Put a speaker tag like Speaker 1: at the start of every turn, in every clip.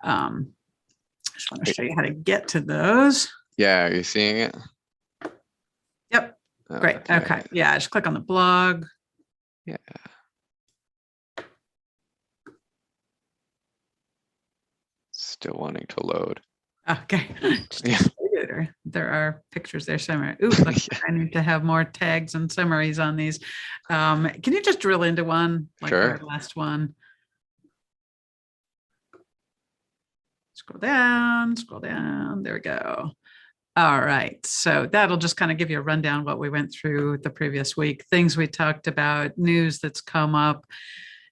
Speaker 1: Just want to show you how to get to those.
Speaker 2: Yeah, are you seeing it?
Speaker 1: Yep. Great. Okay. Yeah, just click on the blog.
Speaker 2: Yeah. Still wanting to load.
Speaker 1: Okay.
Speaker 2: Yeah.
Speaker 1: There are pictures there somewhere. Ooh, look, yeah. I need to have more tags and summaries on these. Can you just drill into one, like
Speaker 2: sure.
Speaker 1: our last one? Scroll down. There we go. All right. So that'll just kind of give you a rundown of what we went through the previous week, things we talked about, news that's come up,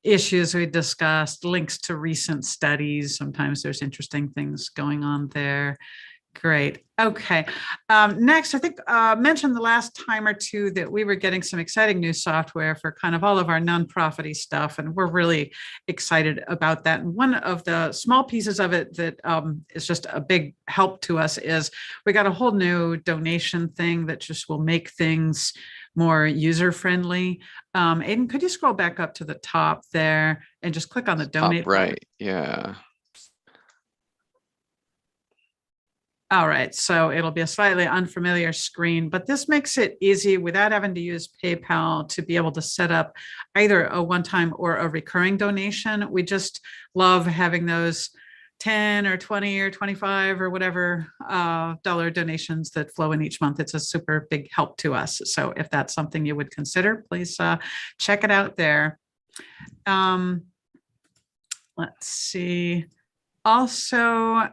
Speaker 1: issues we discussed, links to recent studies. Sometimes there's interesting things going on there. Great. Okay. Next, I think mentioned the last time or two that we were getting some exciting new software for kind of all of our nonprofity stuff, and we're really excited about that. And one of the small pieces of it that is just a big help to us is we got a whole new donation thing that just will make things more user-friendly. Aiden, could you scroll back up to the top there and just click on the donate
Speaker 2: button? Right. Yeah.
Speaker 1: All right, so it'll be a slightly unfamiliar screen, but this makes it easy without having to use PayPal to be able to set up either a one-time or a recurring donation. We just love having those 10 or 20 or 25 or whatever dollar donations that flow in each month. It's a super big help to us. So if that's something you would consider, please check it out there. Let's see. Also,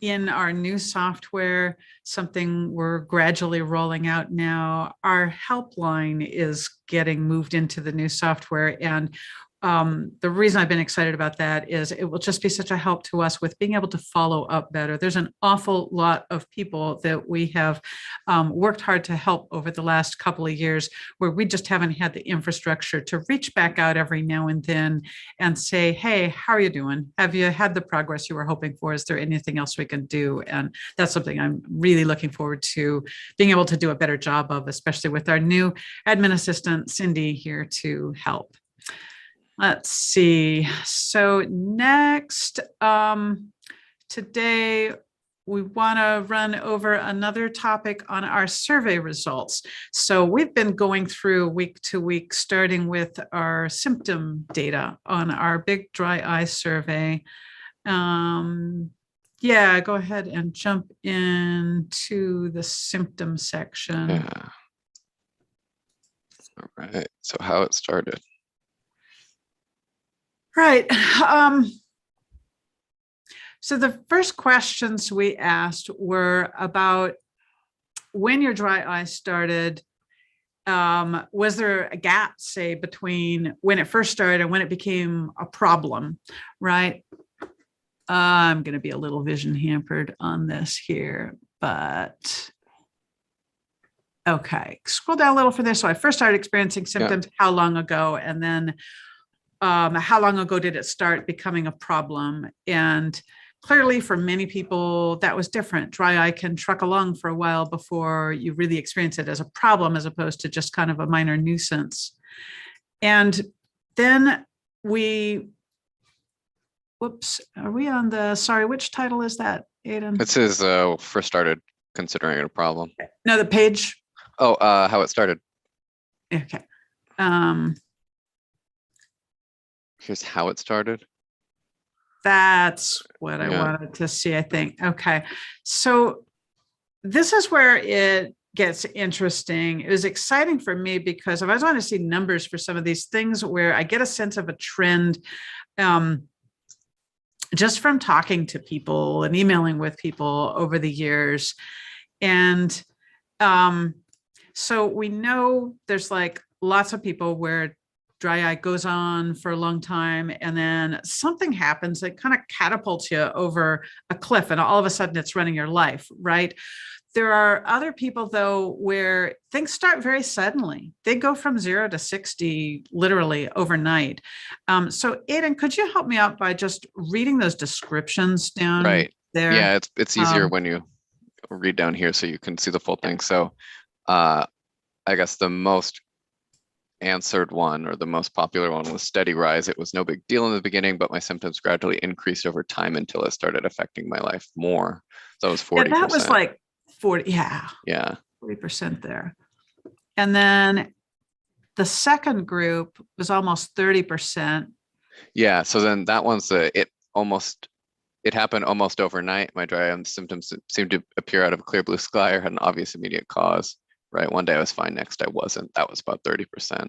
Speaker 1: in our new software, something we're gradually rolling out now, our helpline is getting moved into the new software. And the reason I've been excited about that is it will just be such a help to us with being able to follow up better. There's an awful lot of people that we have worked hard to help over the last couple of years where we just haven't had the infrastructure to reach back out every now and then and say, hey, how are you doing? Have you had the progress you were hoping for? Is there anything else we can do? And that's something I'm really looking forward to being able to do a better job of, especially with our new admin assistant, Cindy, here to help. Let's see. So next, today, we want to run over another topic on our survey results. So we've been going through week to week, starting with our symptom data on our big dry eye survey. Yeah, go ahead and jump into the symptom section.
Speaker 2: Yeah. All right. So how it started.
Speaker 1: Right. So the first questions we asked were about when your dry eye started. Was there a gap, say, between when it first started and when it became a problem, right? I'm going to be a little vision hampered on this here, but okay. Scroll down a little for this. So I first started experiencing symptoms, how long ago? And then how long ago did it start becoming a problem? And clearly for many people, that was different. Dry eye can truck along for a while before you really experience it as a problem, as opposed to just kind of a minor nuisance. And then whoops, are we on the, sorry, which title is that, Aiden?
Speaker 2: It says first started considering it a problem.
Speaker 1: No, the page.
Speaker 2: Oh, how it started.
Speaker 1: Okay.
Speaker 2: Here's how it started.
Speaker 1: That's what I wanted to see, I think. Okay. So this is where it gets interesting. It was exciting for me because I was wanting to see numbers for some of these things where I get a sense of a trend just from talking to people and emailing with people over the years. And so we know there's like lots of people where dry eye goes on for a long time and then something happens that kind of catapults you over a cliff and all of a sudden it's running your life, right? There are other people though where things start very suddenly. They go from 0 to 60 literally overnight. So Aiden, could you help me out by just reading those descriptions down there?
Speaker 2: Yeah, it's easier when you read down here so you can see the full thing. So I guess the most answered one, or the most popular one, was steady rise. It was no big deal in the beginning, but my symptoms gradually increased over time until it started affecting my life more. So it was
Speaker 1: Yeah, that was
Speaker 2: 40%.
Speaker 1: like 40. Yeah,
Speaker 2: Yeah.
Speaker 1: 40% there. And then the second group was almost 30%.
Speaker 2: Yeah. So then that one's it happened almost overnight. My dry eye symptoms seemed to appear out of a clear blue sky or had an obvious immediate cause. Right. One day I was fine. Next I wasn't. That was about 30%.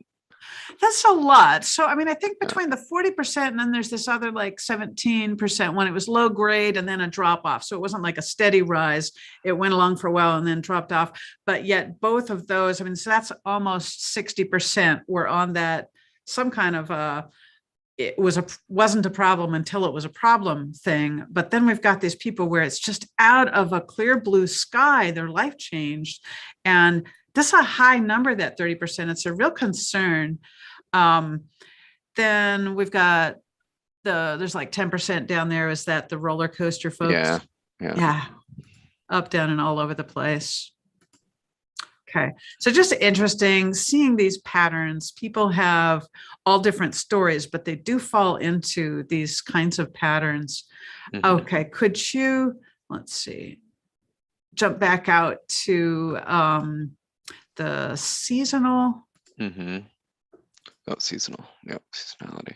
Speaker 1: That's a lot. So, I mean, I think
Speaker 2: Yeah.
Speaker 1: between the 40% and then there's this other like 17% when it was low grade and then a drop off. So it wasn't like a steady rise. It went along for a while and then dropped off. But yet both of those, I mean, so that's almost 60% were on that some kind of it wasn't a problem until it was a problem thing. But then we've got these people where it's just out of a clear blue sky, their life changed. And this is a high number, that 30%. It's a real concern. Then we've got there's like 10% down there. Is that the roller coaster folks?
Speaker 2: Yeah.
Speaker 1: Yeah. Up, down, and all over the place. Okay. So just interesting seeing these patterns. People have all different stories, but they do fall into these kinds of patterns. Okay. Could you, let's see, jump back out to the seasonal?
Speaker 2: Oh, seasonal. Yep. Seasonality.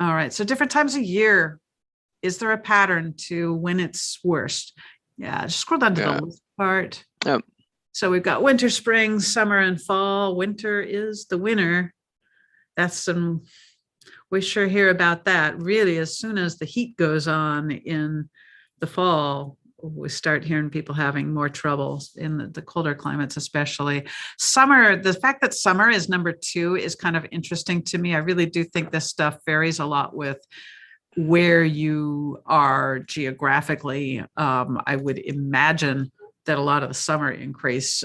Speaker 1: All right. So different times of year. Is there a pattern to when it's worst? Yeah, just scroll down to the list part.
Speaker 2: Yep.
Speaker 1: So we've got winter, spring, summer, and fall. Winter is the winner. We sure hear about that. Really, as soon as the heat goes on in the fall, we start hearing people having more trouble in the colder climates, especially. Summer, the fact that summer is number 2 is kind of interesting to me. I really do think this stuff varies a lot with where you are geographically. I would imagine that a lot of the summer increase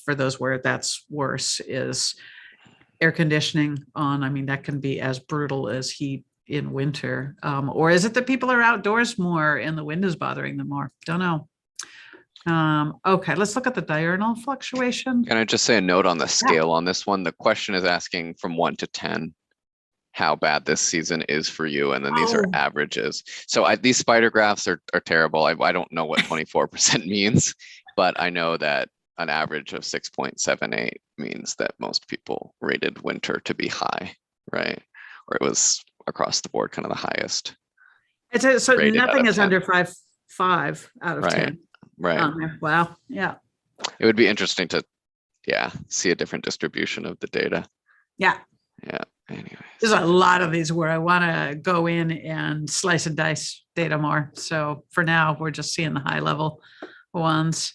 Speaker 1: for those where that's worse is air conditioning on. I mean, that can be as brutal as heat in winter. Or is it that people are outdoors more and the wind is bothering them more? Don't know. Okay, let's look at the diurnal fluctuation.
Speaker 2: Can I just say a note on the scale on this one? The question is asking from 1 to 10. How bad this season is for you, and then these are averages. So these spider graphs are terrible. I don't know what 24% means, but I know that an average of 6.78 means that most people rated winter to be high, right? Or it was across the board kind of the highest.
Speaker 1: So nothing is under 5 out of 10.
Speaker 2: Right.
Speaker 1: Wow. Yeah.
Speaker 2: It would be interesting to, see a different distribution of the data.
Speaker 1: Yeah.
Speaker 2: Yeah. Anyways.
Speaker 1: There's a lot of these where I want to go in and slice and dice data more. So for now, we're just seeing the high level ones.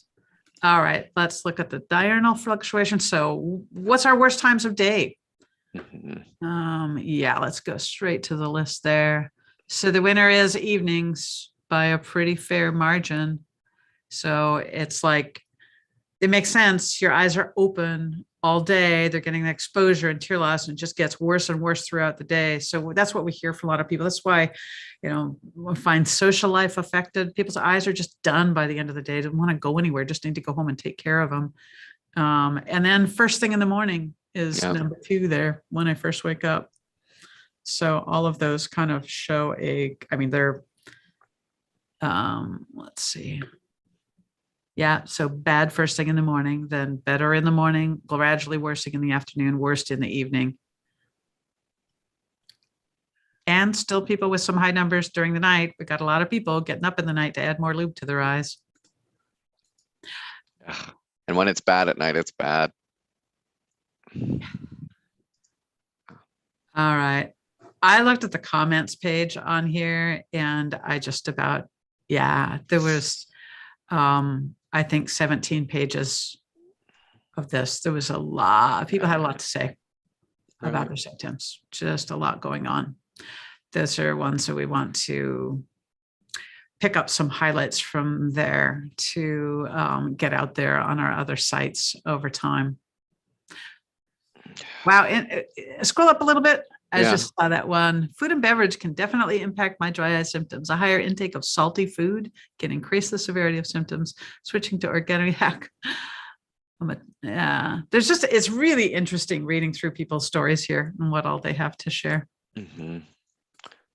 Speaker 1: All right, let's look at the diurnal fluctuation. So what's our worst times of day? Let's go straight to the list there. So the winner is evenings by a pretty fair margin. So it's like, it makes sense. Your eyes are open all day. They're getting the exposure and tear loss, and it just gets worse and worse throughout the day. So that's what we hear from a lot of people. That's why, we find social life affected. People's eyes are just done by the end of the day. They don't want to go anywhere, just need to go home and take care of them. And then first thing in the morning is number 2 there when I first wake up. So all of those kind of show they're, let's see. Yeah, so bad first thing in the morning, then better in the morning, gradually worsening in the afternoon, worst in the evening. And still people with some high numbers during the night. We got a lot of people getting up in the night to add more lube to their eyes.
Speaker 2: And when it's bad at night, it's bad.
Speaker 1: All right. I looked at the comments page on here and I just about, there was, I think 17 pages of this. There was a lot. People had a lot to say about their symptoms. Just a lot going on. Those are ones that we want to pick up some highlights from there to get out there on our other sites over time. Wow. And scroll up a little bit. I just saw that one. Food and beverage can definitely impact my dry eye symptoms. A higher intake of salty food can increase the severity of symptoms. Switching to organic. Yeah, it's really interesting reading through people's stories here and what all they have to share.
Speaker 2: Mm-hmm.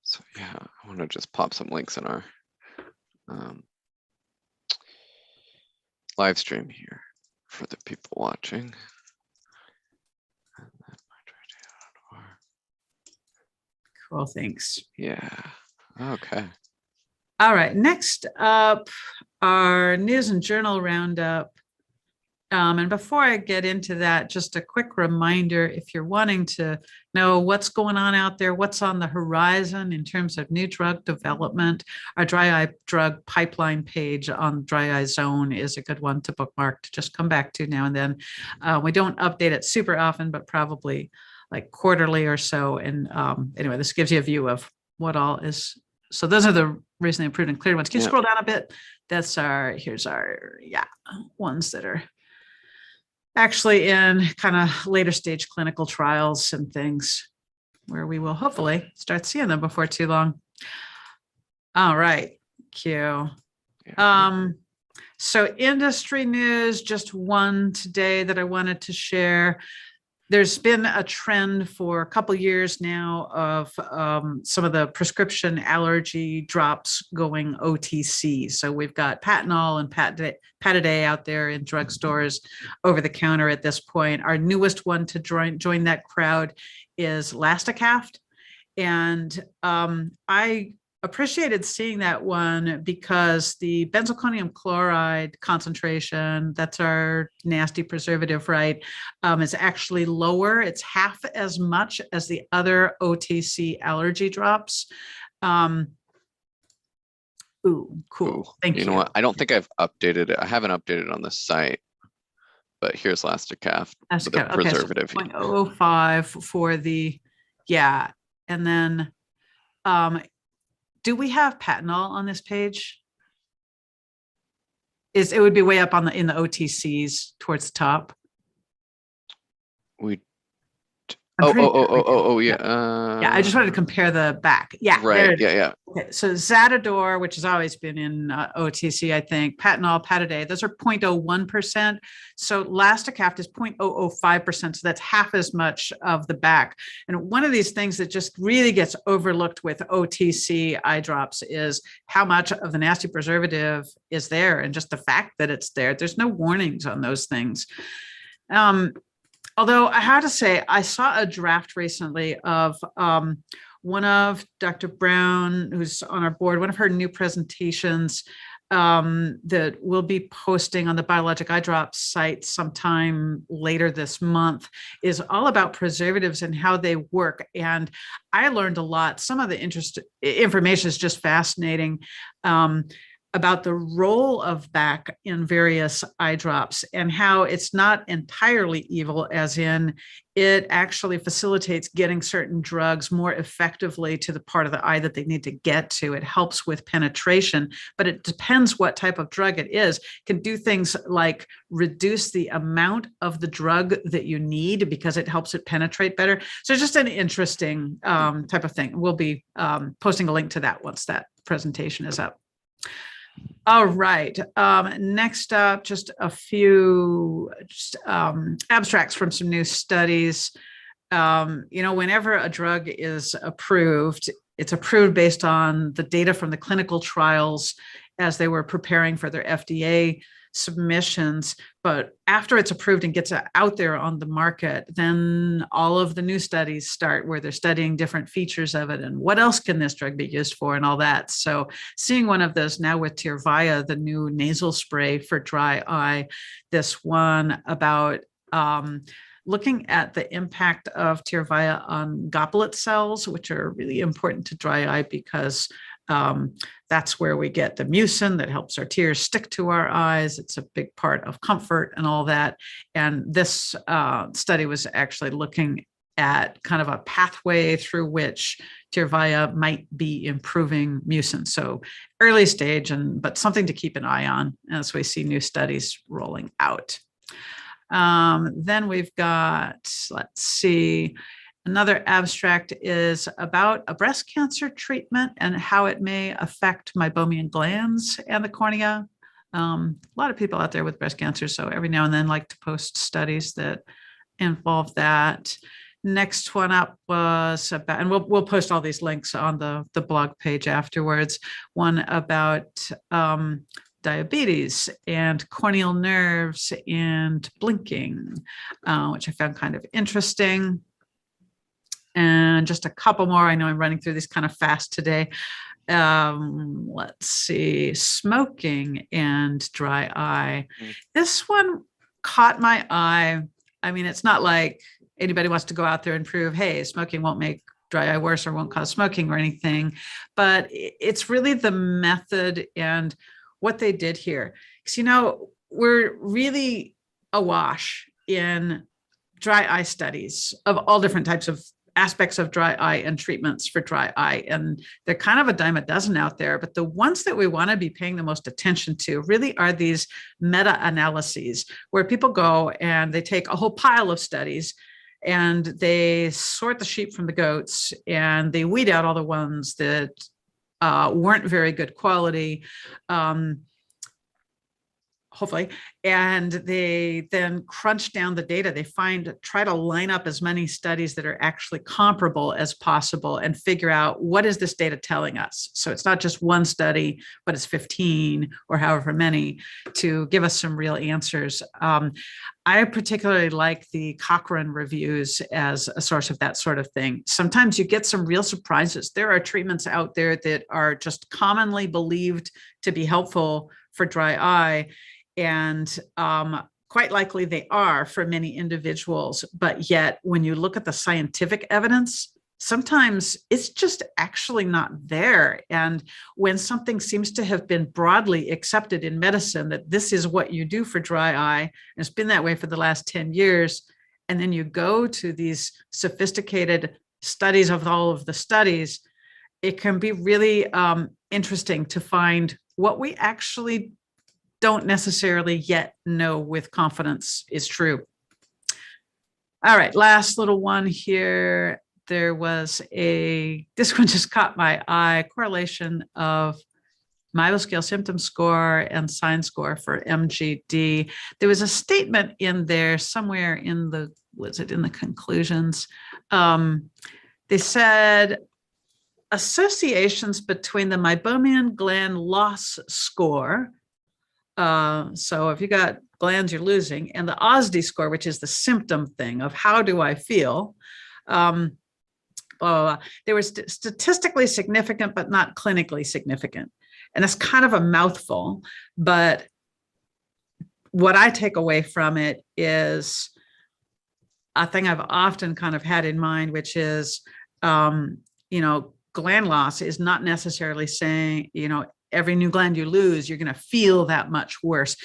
Speaker 2: So yeah, I want to just pop some links in our live stream here for the people watching.
Speaker 1: Cool, thanks.
Speaker 2: Yeah, okay.
Speaker 1: All right, next up, our news and journal roundup. And before I get into that, just a quick reminder, if you're wanting to know what's going on out there, what's on the horizon in terms of new drug development, our dry eye drug pipeline page on Dry Eye Zone is a good one to bookmark to just come back to now and then. We don't update it super often, but probably like quarterly or so. And anyway, this gives you a view of what all is. So those are the recently approved and cleared ones. Can you scroll down a bit? Here's our, ones that are actually in kind of later stage clinical trials and things where we will hopefully start seeing them before too long. All right, Q. So industry news, just one today that I wanted to share. There's been a trend for a couple years now of some of the prescription allergy drops going OTC. So we've got Patanol and Pat-A-Day out there in drugstores over the counter at this point. Our newest one to join that crowd is Lasticaft. And I appreciated seeing that one because the benzalkonium chloride concentration, that's our nasty preservative, right, is actually lower. It's half as much as the other OTC allergy drops. Ooh, cool. Thank you.
Speaker 2: You know what? I don't think I've updated it. I haven't updated it on the site, but here's Lasticaft with the preservative.
Speaker 1: Okay, so 0.005 for the, yeah. And then, do we have Patanol on this page? It would be way up on in the OTCs towards the top.
Speaker 2: Yeah.
Speaker 1: Yeah, I just wanted to compare the back. Yeah.
Speaker 2: Right. Yeah.
Speaker 1: Okay. So Zatador, which has always been in OTC, I think, Patanol, Pat-A-Day, those are 0.01%. So Lasticaft is 0.005%. So that's half as much of the back. And one of these things that just really gets overlooked with OTC eye drops is how much of the nasty preservative is there, and just the fact that it's there. There's no warnings on those things. Although I have to say, I saw a draft recently of one of Dr. Brown, who's on our board, one of her new presentations that we'll be posting on the Biologic eye drop site sometime later this month is all about preservatives and how they work. And I learned a lot. Some of the information is just fascinating. About the role of BAC in various eye drops and how it's not entirely evil, as in it actually facilitates getting certain drugs more effectively to the part of the eye that they need to get to. It helps with penetration, but it depends what type of drug it is. It can do things like reduce the amount of the drug that you need because it helps it penetrate better. So just an interesting type of thing. We'll be posting a link to that once that presentation is up. All right. Next up, just a few abstracts from some new studies. Whenever a drug is approved, it's approved based on the data from the clinical trials as they were preparing for their FDA submissions. But after it's approved and gets out there on the market, then all of the new studies start where they're studying different features of it and what else can this drug be used for and all that. So seeing one of those now with Tyrvaya, the new nasal spray for dry eye, this one about looking at the impact of Tyrvaya on goblet cells, which are really important to dry eye because that's where we get the mucin that helps our tears stick to our eyes. It's a big part of comfort and all that. And this study was actually looking at kind of a pathway through which Tyrvaya might be improving mucin. So early stage, but something to keep an eye on as we see new studies rolling out. Then we've got, let's see, another abstract is about a breast cancer treatment and how it may affect meibomian glands and the cornea. A lot of people out there with breast cancer, so every now and then like to post studies that involve that. Next one up was about, and we'll post all these links on the blog page afterwards. One about diabetes and corneal nerves and blinking, which I found kind of interesting. And just a couple more. I know I'm running through these kind of fast today. Let's see, smoking and dry eye. This one caught my eye. I mean, it's not like anybody wants to go out there and prove, hey, smoking won't make dry eye worse or won't cause smoking or anything, but it's really the method and what they did here. Because, you know, we're really awash in dry eye studies of all different types of aspects of dry eye and treatments for dry eye. And they're kind of a dime a dozen out there, but the ones that we want to be paying the most attention to really are these meta-analyses where people go and they take a whole pile of studies and they sort the sheep from the goats and they weed out all the ones that weren't very good quality, hopefully, and they then crunch down the data. They try to line up as many studies that are actually comparable as possible and figure out what is this data telling us. So it's not just one study, but it's 15 or however many to give us some real answers. I particularly like the Cochrane reviews as a source of that sort of thing. Sometimes you get some real surprises. There are treatments out there that are just commonly believed to be helpful for dry eye, and quite likely they are for many individuals. But yet, when you look at the scientific evidence, sometimes it's just actually not there. And when something seems to have been broadly accepted in medicine that this is what you do for dry eye, and it's been that way for the last 10 years, and then you go to these sophisticated studies of all of the studies, it can be really interesting to find what we actually don't necessarily yet know with confidence is true. All right, last little one here. There was this one just caught my eye, correlation of myoscale symptom score and sign score for MGD. There was a statement in there somewhere in the conclusions? They said associations between the meibomian gland loss score. So if you got glands you're losing, and the OSD score, which is the symptom thing of how do I feel, they were statistically significant, but not clinically significant. And it's kind of a mouthful, but what I take away from it is a thing I've often kind of had in mind, which is, gland loss is not necessarily saying, every new gland you lose, you're going to feel that much worse.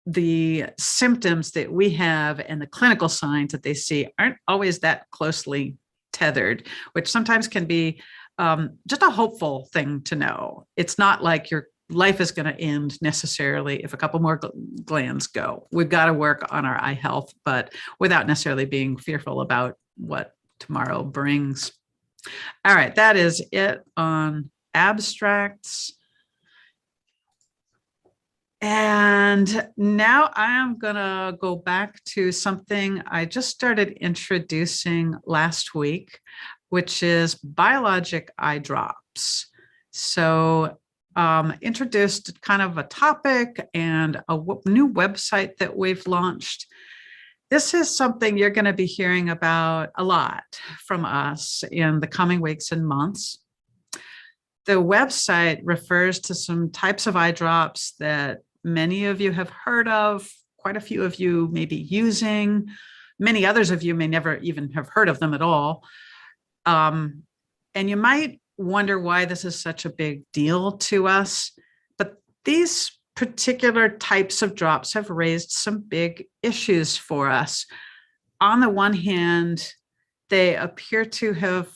Speaker 1: The symptoms that we have and the clinical signs that they see aren't always that closely tethered, which sometimes can be just a hopeful thing to know. It's not like your life is going to end necessarily if a couple more glands go. We've got to work on our eye health, but without necessarily being fearful about what tomorrow brings. All right, that is it on abstracts. And now I am going to go back to something I just started introducing last week, which is biologic eye drops. So introduced kind of a topic and a new website that we've launched. This is something you're going to be hearing about a lot from us in the coming weeks and months. The website refers to some types of eye drops that many of you have heard of, quite a few of you may be using, many others of you may never even have heard of them at all. And you might wonder why this is such a big deal to us, but these particular types of drops have raised some big issues for us. On the one hand, they appear to have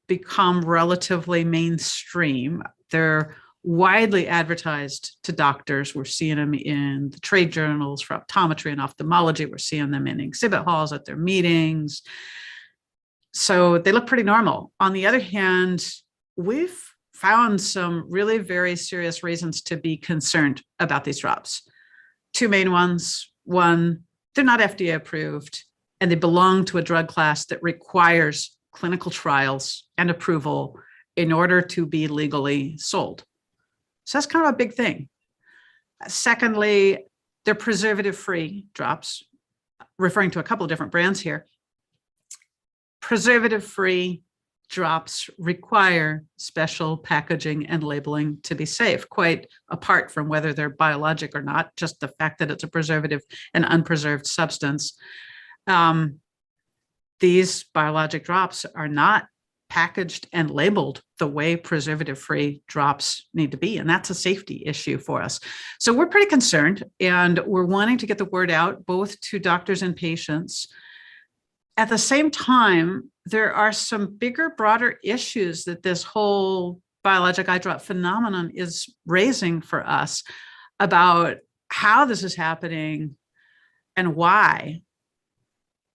Speaker 1: become relatively mainstream. They're widely advertised to doctors. We're seeing them in the trade journals for optometry and ophthalmology. We're seeing them in exhibit halls at their meetings. So they look pretty normal. On the other hand, we've found some really very serious reasons to be concerned about these drops. Two main ones. One, they're not FDA approved, and they belong to a drug class that requires clinical trials and approval in order to be legally sold. So that's kind of a big thing. Secondly, they're preservative-free drops, referring to a couple of different brands here. Preservative-free drops require special packaging and labeling to be safe, quite apart from whether they're biologic or not, just the fact that it's a preservative and unpreserved substance. These biologic drops are not packaged and labeled the way preservative-free drops need to be, and that's a safety issue for us. So we're pretty concerned, and we're wanting to get the word out both to doctors and patients. At the same time, there are some bigger, broader issues that this whole biologic eye drop phenomenon is raising for us about how this is happening and why.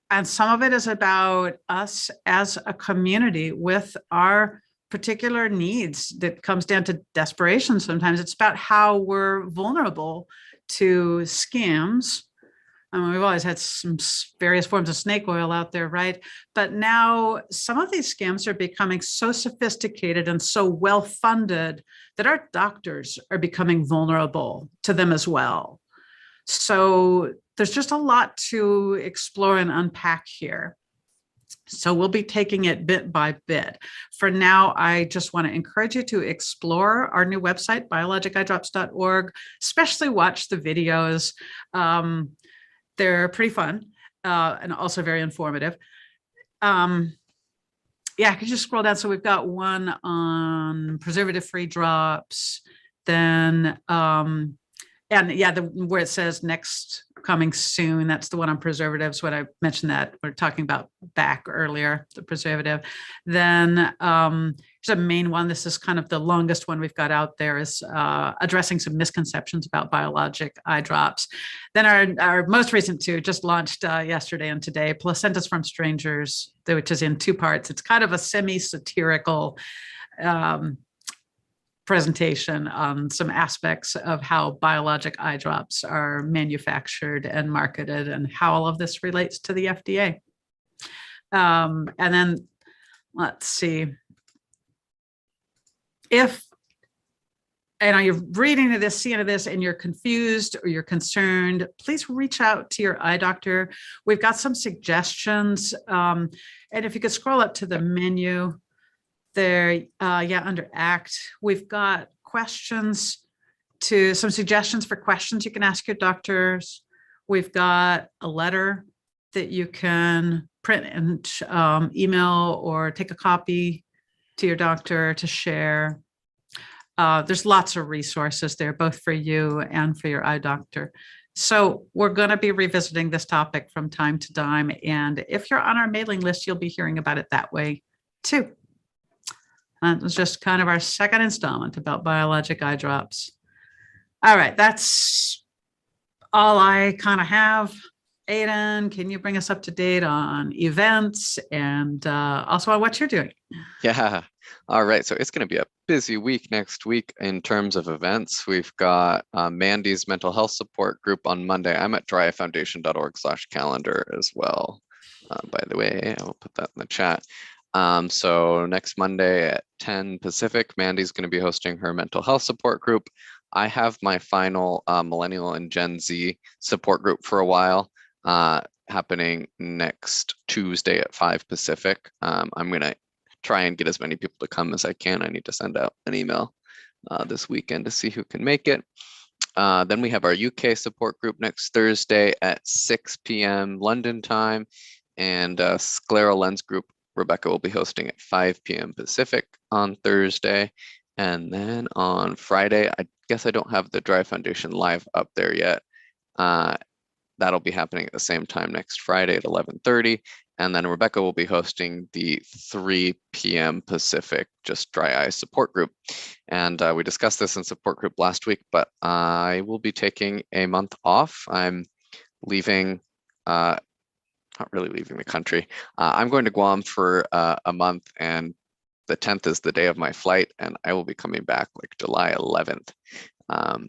Speaker 1: And some of it is about us as a community with our particular needs that comes down to desperation. Sometimes it's about how we're vulnerable to scams. I mean, we've always had some various forms of snake oil out there, right? But now some of these scams are becoming so sophisticated and so well-funded that our doctors are becoming vulnerable to them as well. So there's just a lot to explore and unpack here. So we'll be taking it bit by bit. For now, I just want to encourage you to explore our new website, biologiceyedrops.org, especially watch the videos. They're pretty fun and also very informative. Yeah, I could just scroll down. So we've got one on preservative-free drops, then and yeah, where it says next coming soon, that's the one on preservatives. When I mentioned that, we're talking about back earlier, the preservative. Then there's a main one. This is kind of the longest one we've got out there, is addressing some misconceptions about biologic eye drops. Then our most recent two just launched yesterday and today, Placentas from Strangers, which is in two parts. It's kind of a semi-satirical presentation on some aspects of how biologic eye drops are manufactured and marketed and how all of this relates to the FDA. And then let's see. If you're reading to this, seeing this, and you're confused or you're concerned, please reach out to your eye doctor. We've got some suggestions. And if you could scroll up to the menu, there, under ACT, we've got some suggestions for questions you can ask your doctors. We've got a letter that you can print and email or take a copy to your doctor to share. There's lots of resources there, both for you and for your eye doctor. So we're going to be revisiting this topic from time to time. And if you're on our mailing list, you'll be hearing about it that way too. That was just kind of our second installment about biologic eye drops. All right, that's all I kind of have. Aidan, can you bring us up to date on events and also on what you're doing?
Speaker 2: Yeah. All right. So it's going to be a busy week next week in terms of events. We've got Mandy's mental health support group on Monday. I'm at dryefoundation.org/calendar as well. By the way, I will put that in the chat. So next Monday at 10 Pacific, Mandy's going to be hosting her mental health support group. I have my final Millennial and Gen Z support group for a while, happening next Tuesday at 5 Pacific. I'm going to try and get as many people to come as I can. I need to send out an email this weekend to see who can make it. Then we have our UK support group next Thursday at 6 p.m. London time, and Scleral Lens group Rebecca will be hosting at 5 p.m. Pacific on Thursday. And then on Friday, I guess I don't have the Dry Foundation live up there yet. That'll be happening at the same time next Friday at 11:30. And then Rebecca will be hosting the 3 p.m. Pacific Just Dry Eye support group. And we discussed this in support group last week, but I will be taking a month off. I'm leaving, not really leaving the country. I'm going to Guam for a month and the 10th is the day of my flight, and I will be coming back like July 11th.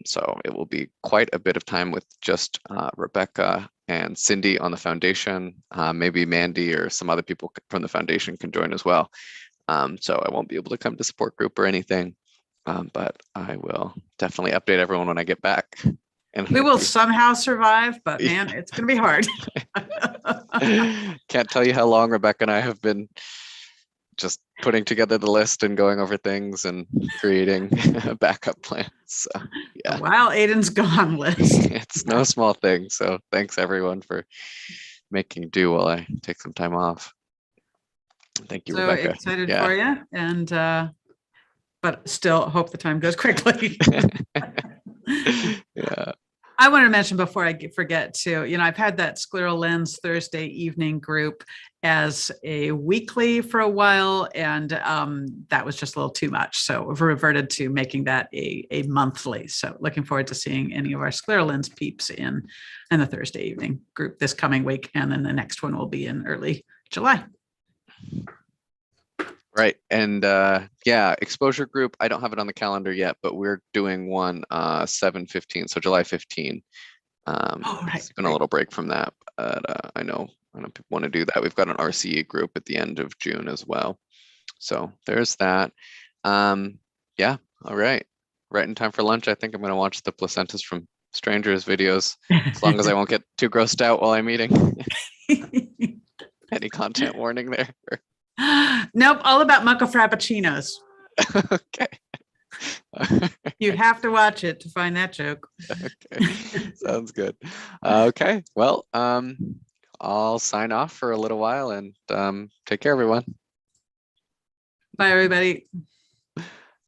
Speaker 2: So it will be quite a bit of time with just Rebecca and Cindy on the foundation. Maybe Mandy or some other people from the foundation can join as well. So I won't be able to come to support group or anything, but I will definitely update everyone when I get back. And
Speaker 1: We will somehow survive, but
Speaker 2: Yeah.
Speaker 1: man, it's going to be hard.
Speaker 2: Can't tell you how long Rebecca and I have been just putting together the list and going over things and creating a backup plan. So yeah,
Speaker 1: While Aiden's gone list.
Speaker 2: it's no small thing. So thanks everyone for making do while I take some time off. Thank you,
Speaker 1: So
Speaker 2: Rebecca.
Speaker 1: excited for you, and but still hope the time goes quickly.
Speaker 2: Yeah.
Speaker 1: I wanted to mention before I forget too, I've had that Scleral Lens Thursday evening group as a weekly for a while, and that was just a little too much. So we've reverted to making that a monthly. So looking forward to seeing any of our Scleral Lens peeps in the Thursday evening group this coming week. And then the next one will be in early July.
Speaker 2: Right. And yeah, exposure group, I don't have it on the calendar yet, but we're doing one 7/15, so July 15.
Speaker 1: Right.
Speaker 2: It's been a little break from that, but I know people want to do that. We've got an RCE group at the end of June as well. So there's that. Yeah, all right. Right in time for lunch. I think I'm going to watch the Placentas from Strangers videos, as long as I won't get too grossed out while I'm eating. Any content warning there?
Speaker 1: Nope, all about mocha frappuccinos.
Speaker 2: Okay.
Speaker 1: You have to watch it to find that joke.
Speaker 2: Okay, sounds good. Okay, well, I'll sign off for a little while, and take care, everyone.
Speaker 1: Bye, everybody.